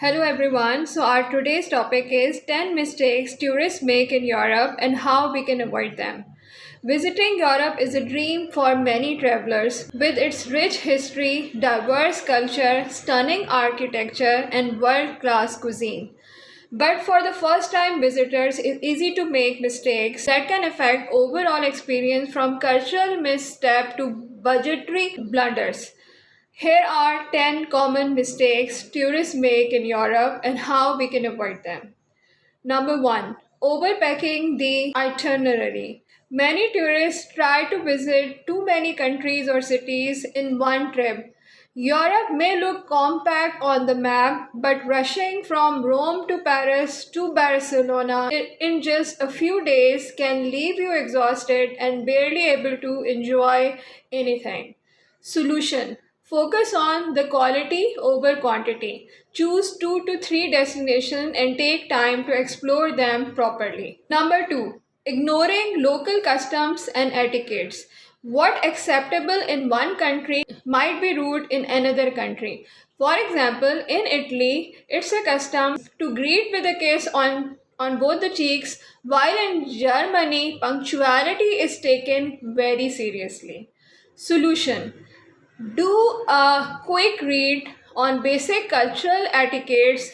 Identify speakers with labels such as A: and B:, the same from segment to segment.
A: Hello everyone. So our today's topic is 10 mistakes tourists make in Europe and how we can avoid them. Visiting Europe is a dream for many travelers with its rich history, diverse culture, stunning architecture and world-class cuisine. But for the first-time visitors, it's easy to make mistakes that can affect overall experience from cultural misstep to budgetary blunders. Here are 10 common mistakes tourists make in Europe and how we can avoid them. Number 1. Overpacking the itinerary. Many tourists try to visit too many countries or cities in one trip. Europe may look compact on the map, but rushing from Rome to Paris to Barcelona in just a few days can leave you exhausted and barely able to enjoy anything. Solution. Focus on the quality over quantity. Choose 2 to 3 destinations and take time to explore them properly. Number 2. Ignoring local customs and etiquettes. What acceptable in one country might be rude in another country. For example, in Italy, it's a custom to greet with a kiss on both the cheeks, while in Germany, punctuality is taken very seriously. Solution. Do a quick read on basic cultural etiquettes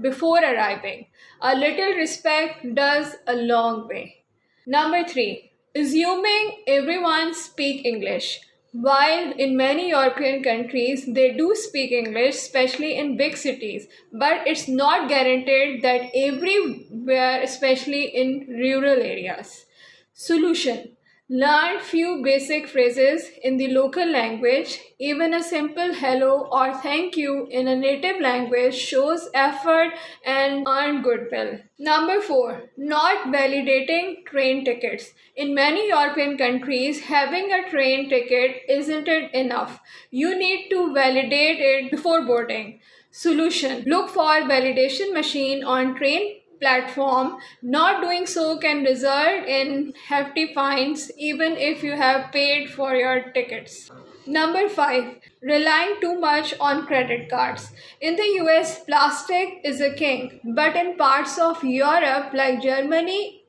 A: before arriving. A little respect does a long way. Number 3. Assuming everyone speaks English. While in many European countries they do speak English, especially in big cities, but it's not guaranteed that everywhere, especially in rural areas. Solution. Learn few basic phrases in the local language. Even a simple hello or thank you in a native language shows effort and earn goodwill. Number 4. Not validating train tickets. In many European countries, having a train ticket isn't enough. You need to validate it before boarding. Solution. Look for validation machine on train platform. Not doing so can result in hefty fines even if you have paid for your tickets. Number 5. Relying too much on credit cards. In the US, plastic is a king, but in parts of Europe like Germany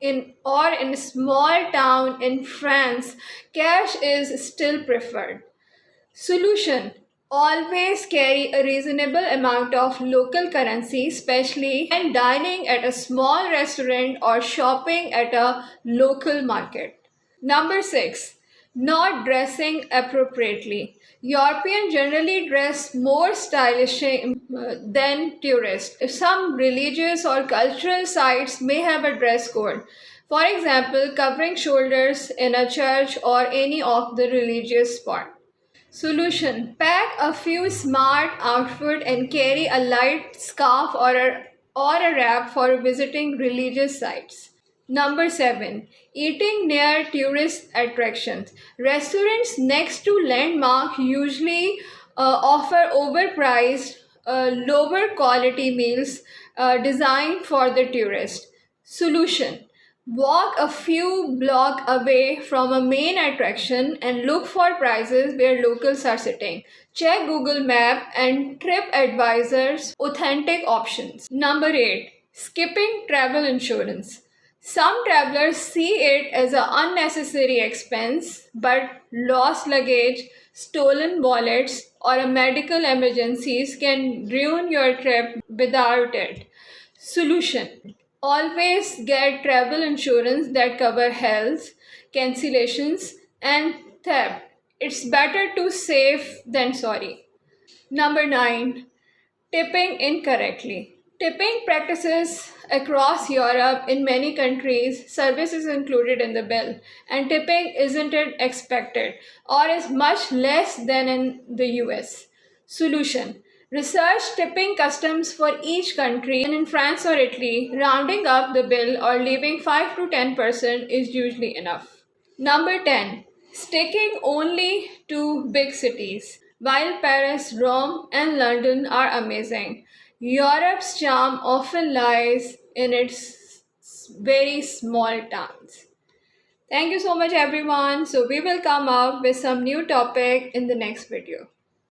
A: or in a small town in France, cash is still preferred. Solution. Always carry a reasonable amount of local currency, especially when dining at a small restaurant or shopping at a local market. Number 6. Not dressing appropriately. Europeans generally dress more stylish than tourists. Some religious or cultural sites may have a dress code. For example, covering shoulders in a church or any of the religious spot. Solution. Pack a few smart outfits and carry a light scarf or a wrap for visiting religious sites. Number 7. Eating near tourist attractions. Restaurants next to landmarks usually offer overpriced, lower quality meals designed for the tourist. Solution. Walk a few blocks away from a main attraction and look for prices where locals are sitting. Check Google Map and TripAdvisor's authentic options. Number 8. Skipping travel insurance. Some travelers see it as an unnecessary expense, but lost luggage, stolen wallets, or a medical emergencies can ruin your trip without it. Solution. Always get travel insurance that cover health, cancellations, and theft. It's better to safe than sorry. Number 9. Tipping incorrectly. Tipping practices across Europe in many countries, service is included in the bill, and tipping isn't expected or is much less than in the US. Solution. Research tipping customs for each country, and in France or Italy, rounding up the bill or leaving 5 to 10% is usually enough. Number 10. Sticking only to big cities. While Paris, Rome, and London are amazing, Europe's charm often lies in its very small towns. Thank you so much everyone. So we will come up with some new topic in the next video.